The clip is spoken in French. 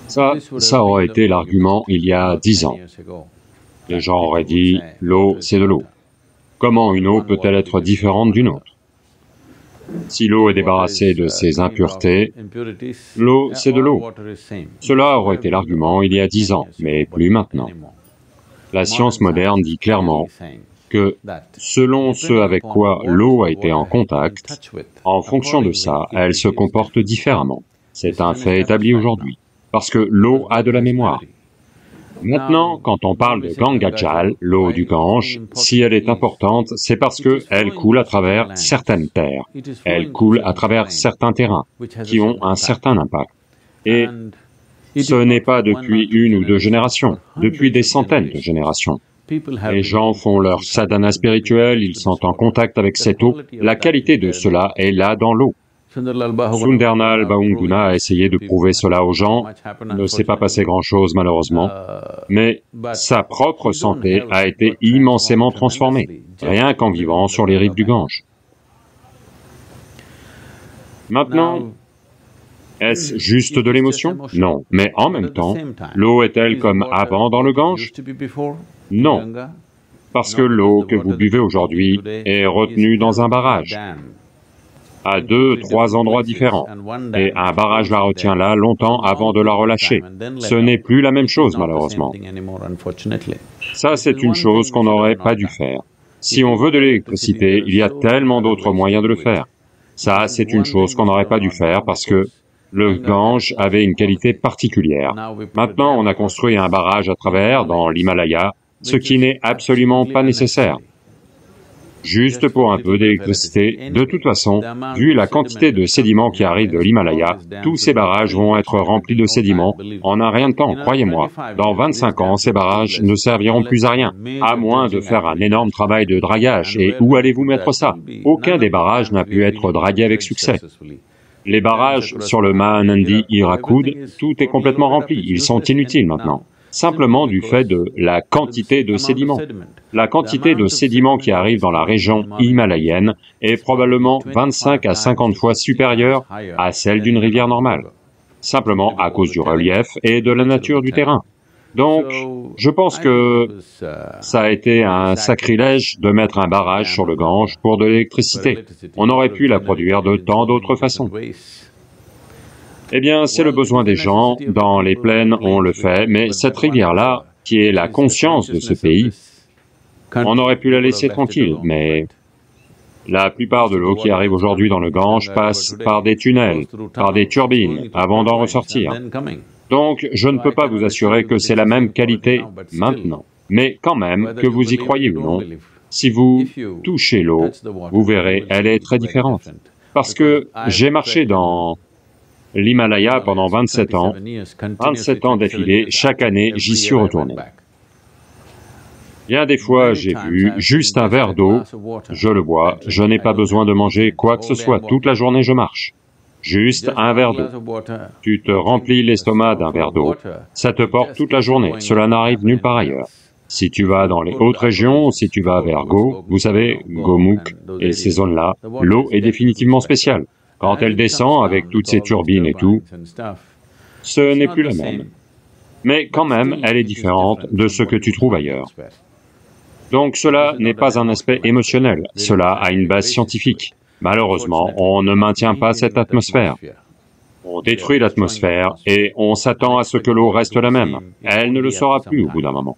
Ça aurait été l'argument il y a 10 ans. Les gens auraient dit, l'eau, c'est de l'eau. Comment une eau peut-elle être différente d'une autre? Si l'eau est débarrassée de ses impuretés, l'eau, c'est de l'eau. Cela aurait été l'argument il y a 10 ans, mais plus maintenant. La science moderne dit clairement que, selon ce avec quoi l'eau a été en contact, en fonction de ça, elle se comporte différemment. C'est un fait établi aujourd'hui, parce que l'eau a de la mémoire. Maintenant, quand on parle de Gangajal, l'eau du Gange, si elle est importante, c'est parce qu'elle coule à travers certaines terres, elle coule à travers certains terrains, qui ont un certain impact. Et ce n'est pas depuis une ou deux générations, depuis des centaines de générations. Les gens font leur sadhana spirituel, ils sont en contact avec cette eau, la qualité de cela est là dans l'eau. Sundarbal Bahuguna a essayé de prouver cela aux gens, ne s'est pas passé grand-chose malheureusement, mais sa propre santé a été immensément transformée, rien qu'en vivant sur les rives du Gange. Maintenant, est-ce juste de l'émotion? Non, mais en même temps, l'eau est-elle comme avant dans le Gange? Non, parce que l'eau que vous buvez aujourd'hui est retenue dans un barrage, à 2, 3 endroits différents, et un barrage la retient là longtemps avant de la relâcher. Ce n'est plus la même chose malheureusement. Ça c'est une chose qu'on n'aurait pas dû faire. Si on veut de l'électricité, il y a tellement d'autres moyens de le faire. Ça c'est une chose qu'on n'aurait pas dû faire parce que le Gange avait une qualité particulière. Maintenant on a construit un barrage à travers, dans l'Himalaya, ce qui n'est absolument pas nécessaire. Juste pour un peu d'électricité, de toute façon, vu la quantité de sédiments qui arrivent de l'Himalaya, tous ces barrages vont être remplis de sédiments en un rien de temps, croyez-moi. Dans 25 ans, ces barrages ne serviront plus à rien, à moins de faire un énorme travail de dragage. Et où allez-vous mettre ça? Aucun des barrages n'a pu être dragué avec succès. Les barrages sur le Mahanandi Hirakud, tout est complètement rempli, ils sont inutiles maintenant. Simplement du fait de la quantité de sédiments. La quantité de sédiments qui arrivent dans la région himalayenne est probablement 25 à 50 fois supérieure à celle d'une rivière normale, simplement à cause du relief et de la nature du terrain. Donc, je pense que ça a été un sacrilège de mettre un barrage sur le Gange pour de l'électricité. On aurait pu la produire de tant d'autres façons. Eh bien, c'est le besoin des gens, dans les plaines on le fait, mais cette rivière-là, qui est la conscience de ce pays, on aurait pu la laisser tranquille, mais la plupart de l'eau qui arrive aujourd'hui dans le Gange passe par des tunnels, par des turbines, avant d'en ressortir. Donc, je ne peux pas vous assurer que c'est la même qualité maintenant, mais quand même, que vous y croyez ou non, si vous touchez l'eau, vous verrez, elle est très différente. Parce que j'ai marché dans l'Himalaya pendant 27 ans d'affilée, chaque année j'y suis retourné. Bien des fois j'ai bu juste un verre d'eau, je le bois, je n'ai pas besoin de manger quoi que ce soit, toute la journée je marche. Juste un verre d'eau. Tu te remplis l'estomac d'un verre d'eau, ça te porte toute la journée, cela n'arrive nulle part ailleurs. Si tu vas dans les hautes régions, si tu vas vers Go, vous savez, Gomukh et ces zones-là, l'eau est définitivement spéciale. Quand elle descend avec toutes ces turbines et tout, ce n'est plus la même. Mais quand même, elle est différente de ce que tu trouves ailleurs. Donc cela n'est pas un aspect émotionnel, cela a une base scientifique. Malheureusement, on ne maintient pas cette atmosphère. On détruit l'atmosphère et on s'attend à ce que l'eau reste la même. Elle ne le sera plus au bout d'un moment.